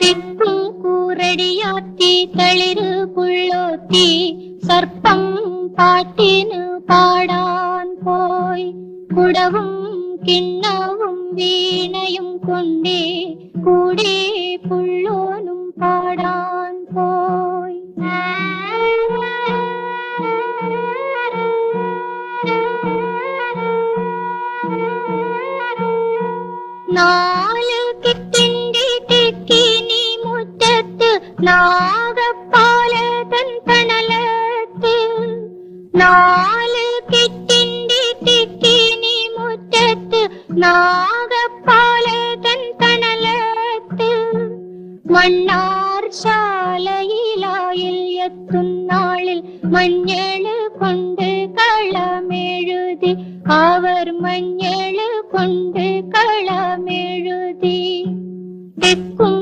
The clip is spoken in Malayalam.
തിക്കും കൂറടിയാത്തി തളിര് പുള്ളോത്തി സർപ്പം പാട്ടിന് പാടാൻ പോയി. കുടവും കിണ്ണവും വീണയും കൊണ്ടേ കൂടെ പുള്ളോനും പാടാൻ പോയി. നാല് കെട്ടിന്റെ തെക്കിനി മുറ്റത്ത് നാഗപ്പാലതൻ തണലത്ത്. നാല് കെട്ടിന്റെ തെക്കിനി മുറ്റത്ത് നാഗപ്പാലതൻ തണലത്ത്. മണ്ണാർ ശാലയിലായിൽ എത്തുന്നാളിൽ മഞ്ഞള് കൊണ്ട് കളമെഴുതി അവർ മഞ്ഞള് കൊണ്ട് കളമെഴുതി. തെക്കും